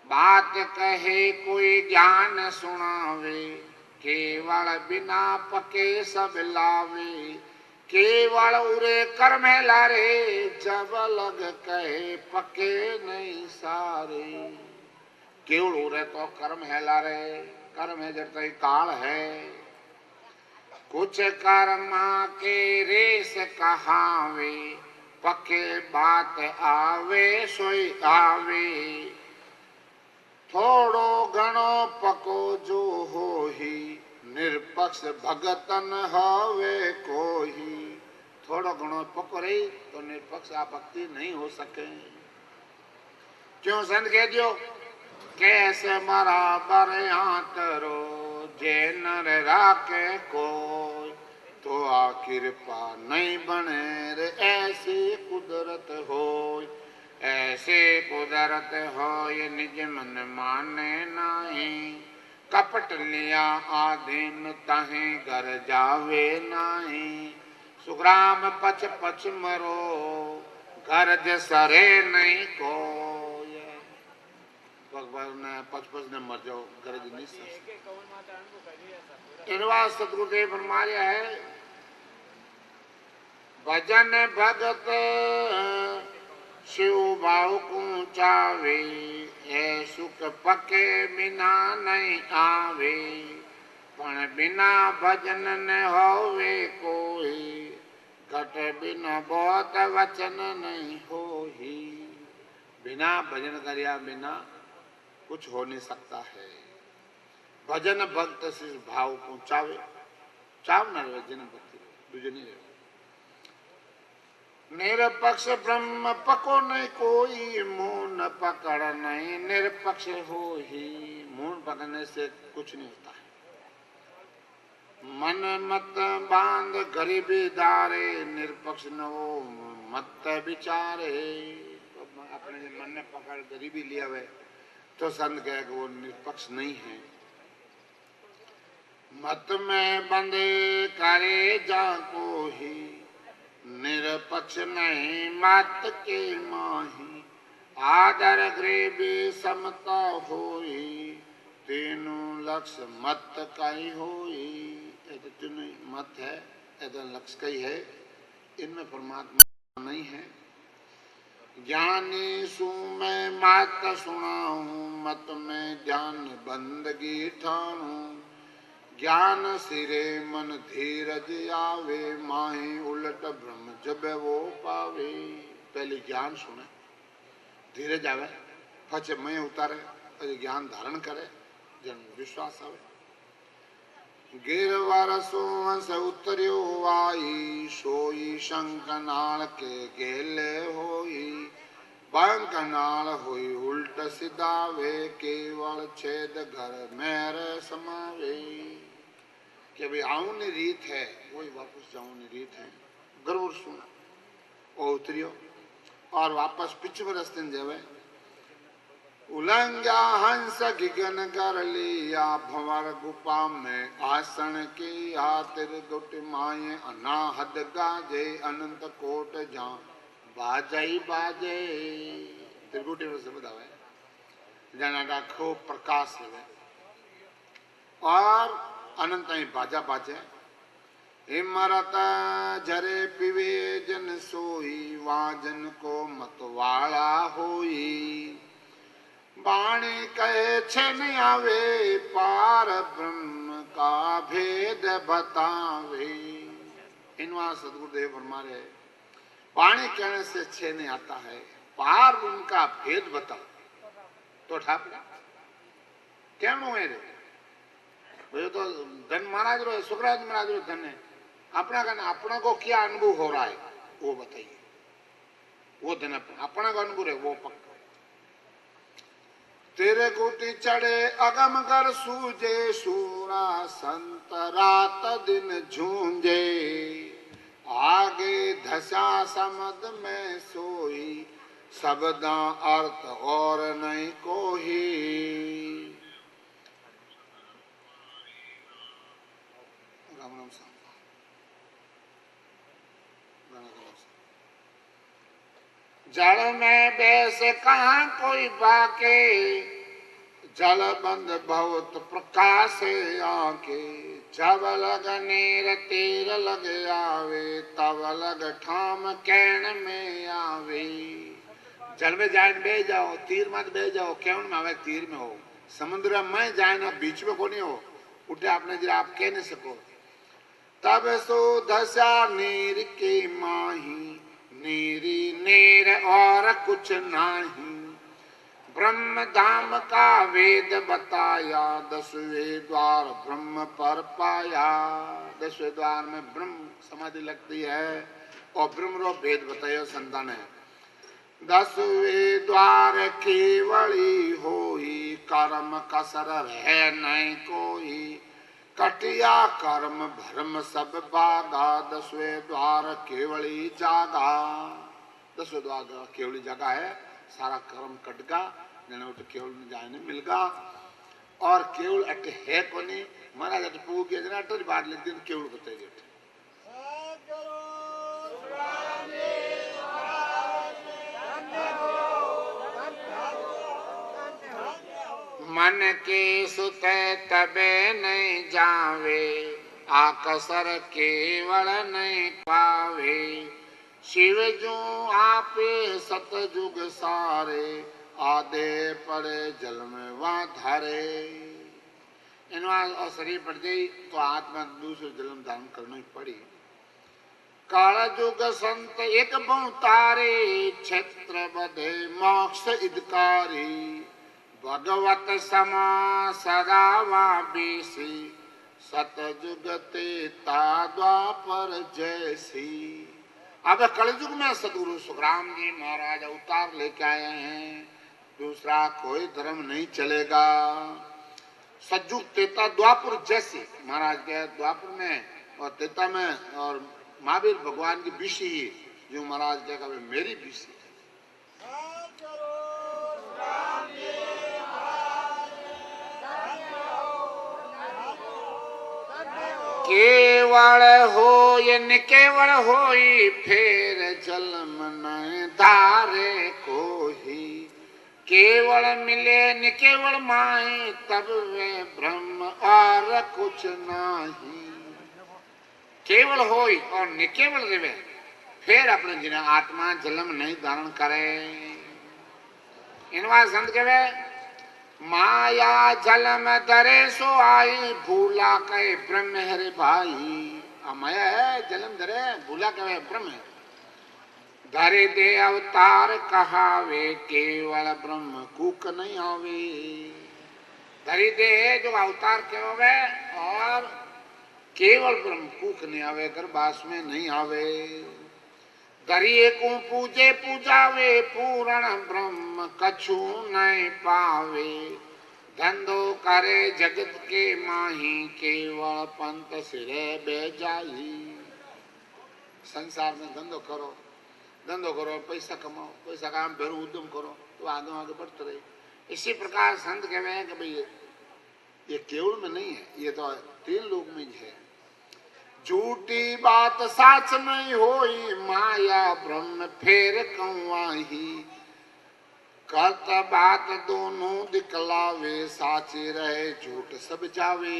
बात कहे कोई ज्ञान सुनावे, केवल बिना पके सब लावे। केवल उरे कर्म लारे, जब लग कहे पके नहीं सारे। केवल उरे तो कर्म है लारे, कर्म है जब तक काल है। कुछ कर्मा के रेस कहावे, पके बात आवे सोई आवे। थोड़ो घणो पको जो होही, निरपक्ष भगतन हवे कोही। थोड़ो घणो पको रही तो निरपक्ष आपत्ति नहीं हो सके। क्यों संत कह दियो, कैसे बराबर आतरो, जे नर राके कोई। तो आखिर पा नहीं बने रे, ऐसी कुदरत होय। ऐसे कुदरत हो ये निज मन माने नहीं। कपट लिया आधीन तहे घर जावे नहीं। सुग्राम पच पच मरो, घर जसरे नहीं को। भगवान ने पच पच ने मर जाओ, घर नहीं इनवा सतगुरुदेव फरमाया है, भजन भगत शिव भाव को चावे। ए सुख पके बिना नहीं आवे, पण बिना भजन न होवे कोई। घट बिना बहुत वचन नहीं होही। बिना भजन करिया बिना कुछ हो नहीं सकता है। भजन भक्त से भाव को चावे, चाव न रहे जन भक्ति दूजे नहीं रहे। निरपक्ष ब्रह्म पको नहीं कोई, मून पकड़ नहीं निरपक्ष हो ही। मून पकड़ने से कुछ नहीं होता है। मन मत बांध गरीबी दारे, निरपक्ष न हो मत विचारे। अपने मन ने पकड़ गरीबी लिया हुए तो संत कहे कि वो निरपक्ष नहीं है। मत में बंदे करे जा को ही, निरपक्ष नहीं मत के माही। आदर गरीबी समता होई, तीनों लक्ष्य मत कहीं होई। तो तीनों मत है, ऐसा लक्ष्य कहीं है, इनमें परमात्मा नहीं है। ज्ञानी सु मैं मात सुनाऊं, मत में ध्यान बंदगी ठाणू। ज्ञान सिरे मन धीरज आवे, माही उलट ब्रह्म जब वो पावे। पहले ज्ञान सुने, धीरज आवे, पछे मैं उतारे, पछे ज्ञान धारण करे, जन विश्वास आवे। गिरवर सोहंस उतरियो आई, सोई शंख नाल के गेले होई। पंख नाल हुई उल्ट सिधावे, केवल छेद घर मेरे समावे। कि भाई आऊनी रीत है, वही वापस जाऊनी रीत है। गरुड़ सुना और उतरियो और वापस पिछवे रस्ते जावे। उलंघ्या हंस गिगन कर लिया, भंवर गुफा में आसन किया। त्रिगुट माये अनाहद गाजे, अनंत कोट जा बाजाई बाजे। त्रिगुटी में शब्द आवे जना खूब प्रकाश लगे और अनंत ही बाजा बाजे। इमरत झरे पीवे जन सोई, वाजन को मतवाला होई। वाणी कहे छे नहीं आवे, पार ब्रह्म का भेद बतावे। इनवा सदगुरुदेव फरमा रहे, वाणी कहने से छे नहीं आता है, पार उनका भेद बता तो ठापड़ा केमनु है रे। वो तो धन महाराज रो, सुखराज महाराज रो धन है। अपना को क्या अनुभव हो रहा है वो बताइए। वो धन अपना का अनुभव है वो पक्का। तेरे कोटि चढ़े अगम कर सूझे, सूरा संत रात दिन झूंझे। आगे धसा समद में सोई, शब्दा अर्थ और नहीं कोई। राम राम सा जल में बैस कहाँ कोई बाके, जल बंद बहुत प्रकाश आके। जब लग नीर तीर लग आवे, तब लग ठाम कहन में आवे। जल में जाए बह जाओ, तीर मत बह जाओ, केवन में आवे तीर में हो। समुद्र में जाए ना बीच में कोनी हो, उठे आपने जरा आप कह नहीं सको। तब सो दशा नीर के माही, नीरी नीर और कुछ नाही। ब्रह्म धाम का वेद बताया, 10वें द्वार ब्रह्म पर पाया। 10वें द्वार में ब्रह्म समाधि लगती है और ब्रह्म रो भेद बताया संतान है। 10वें द्वार केवली होई, कर्म कसर है नहीं कोई। कटिया कर्म भ्रम सब बागा, 10वें द्वार केवली जागा। 10वें द्वार केवली जगह है, सारा कर्म कटगा, जने उठ केवल में जाने मिलगा। और केवल अट है कोनी, महाराज अट पू के जना अट बात लिख दिन केवल बताई देते। मन के सुते तबे नहीं जावे, आकसर केवल नहीं पावे। शिव जो आपे सतजुग सारे, आधे पड़े जल में वहाँ धारे। इनवा शरीर पड़ गई तो आत्मा दूसरे जन्म धारण करना ही पड़ी। काल जुग संत एक बहुतारे, क्षेत्र बधे मोक्ष इदकारी। भगवत समा सदा बीसी, सतजुग तेता द्वापर जैसी। अब कलयुग में सदगुरु सुखराम जी महाराज अवतार लेके आए हैं, दूसरा कोई धर्म नहीं चलेगा। सतयुग तेता द्वापर जैसे महाराज के द्वापर में और तेता में, और महावीर भगवान की बीसी ही जो महाराज कहेगा मेरी बीसी है। केवल हो ये निकेवल होई, फिर जन्म न धारे कोही। केवल मिले निकेवल माही, तब वे ब्रह्म और कुछ नहीं। केवल होई और निकेवल रहे, फिर अपने जिन्हें आत्मा जन्म नहीं धारण करे। इनवा संत कहे माया जलम दरे सो आई, भूला कहे ब्रह्म हरे भाई। माया है जलम दरे, भूला कहे ब्रह्म है। धरे दे अवतार कहावे, केवल ब्रह्म कूक नहीं आवे। धरी दे जो अवतार कहे और केवल ब्रह्म कूक नहीं आवे, गर्भास में नहीं आवे। दरिए को पूजे पूजावे, पूर्ण ब्रह्म कछु नहीं पावे। धंधो करे जगत के माही, केवल पंथ सिरे बे जाई। संसार में धंधो करो पैसा कमाओ, पैसा काम भरो उद्यम करो तो आगे बढ़ते रहे। इसी प्रकार संत कहते हैं कि भाई ये केवल में नहीं है, ये तो 3 लोक में है। झूठी बात साच नहीं होई, माया ब्रह्म फेर कौआही। करत बात दोनों दिखलावे, साचे रहे झूठ सब जावे।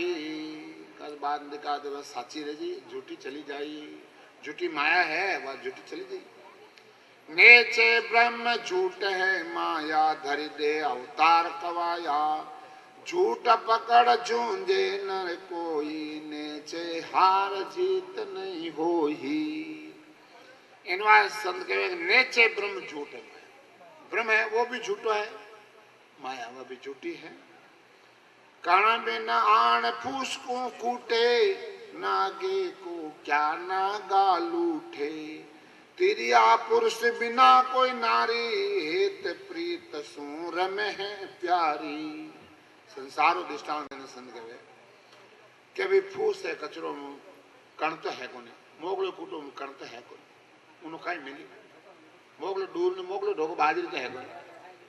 एकाध बात दिखा दे बस साची रह जी, झूठी चली जाई। झूठी माया है वह झूठी चली गई। नेचे ब्रह्म झूठ है माया, धरि दे अवतार कवाया। झूठ पकड़ झूंझे नर कोई, नेचे हार जीत नहीं होही। इनवा संत कहे नेचे ब्रह्म झूठ है, ब्रह्म है वो भी झूठा है, माया वह भी झूठी है। कण बिन आण फूस को कूटे, नागे को क्या नागा लूठे। तिरिया पुरुष बिना कोई नारी, हेत प्रीत सो रमे है प्यारी। संसार दृष्टांत संत कहे कि भाई फूस है कचरो में कण तो है कोने, मोगलो कूटो में कण तो है कोने, उन्हों कहीं मिली। मोगलो दूर ने मोगलो ढोको बाजरी तो है कोने,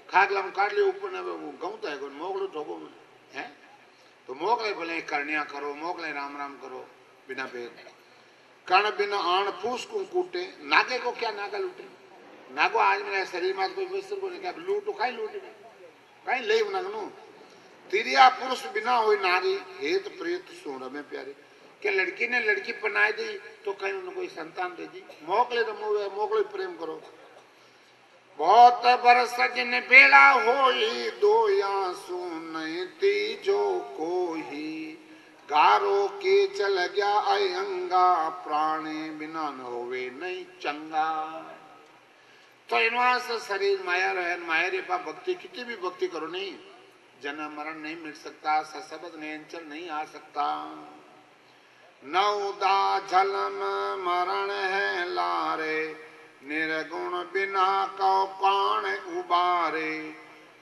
खागला में काट लिया ऊपर ने गहूं तो है कोने, मोगलो ढोको में है। तो मोगले बोले करनिया करो, मोगले राम राम करो बिना भेद। कण बिना आण फूस को कूटे, नागे को क्या नागा लूटे। नागो आज मेरे शरीर में कोई विस्तर को नहीं, लूटो कहीं लूटे कहीं ले नगनो। तिरिया पुरुष बिना हुई नारी, हेत प्रेत सोर में प्यारे। क्या लड़की ने लड़की पनाई दी तो कहीं उन्हें कोई संतान दे दी। मोगले तो मोगले प्रेम करो। बहुत बरस जिन बेड़ा होई, दो आंसू नहीं तीजो कोही। गारो के चल गया अयंगा, प्राणे बिना न होवे नहीं चंगा। तो इनवास शरीर माया रहे, माया रे पा भक्ति कितनी भी भक्ति करो नहीं, जन्म मरण नहीं मिट सकता, सशब्द नियंत्रण नहीं आ सकता। नौदा झलम मरण है लारे, निर्गुण बिना कौ कान उबारे।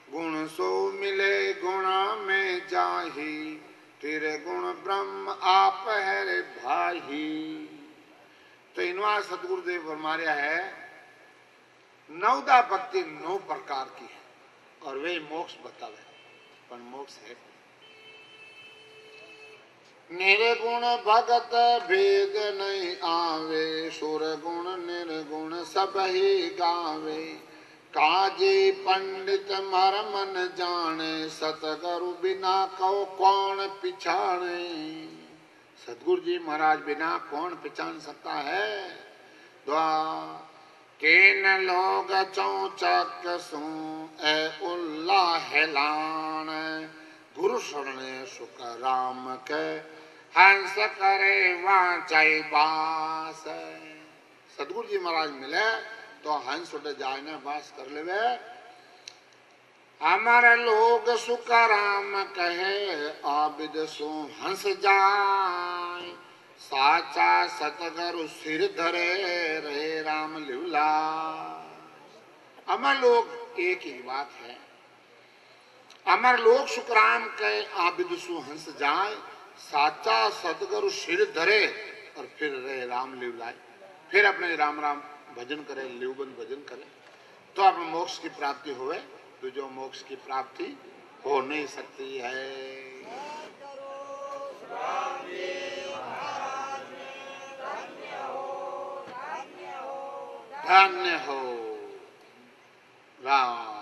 गुण सो मिले गुणा में जाही, तेरे गुण ब्रह्म आप है रे भाई। तो इनवा सतगुरुदेव फरमाया है नौदा भक्ति 9 प्रकार की है और वे मोक्ष बतावे, पर मोक्ष है निर्गुण भगत भेद नहीं आवे। सुर गुण निर्गुण सब ही गावे, काजे पंडित मर्म न जाने। सतगुरु बिना कौ कौन पिछाने। सतगुरु जी महाराज बिना कौन पहचान सकता है। द्वा केन लोग चौचक सू ए उल्ला हेलान। गुरु शरण सुख राम के हंस करे वाचाई बास। सतगुरु जी महाराज मिले तो हंस उड़ जाए ना बास कर लेवे। हमारे लोग सुख राम कहे, आबिद सो हंस जाए। साचा सतगुरु सिर धरे, रे राम लीला। अमर लोग एक ही बात है, अमर लोग सुख राम कहे, आबिद सो हंस जाए। साचा सतगुरु सिर धरे और फिर रहे राम लीलाए, फिर अपने राम राम भजन करे, लिवबंद भजन करे तो अपने मोक्ष की प्राप्ति होवे। तो जो मोक्ष की प्राप्ति हो नहीं सकती है। धन्य हो राम।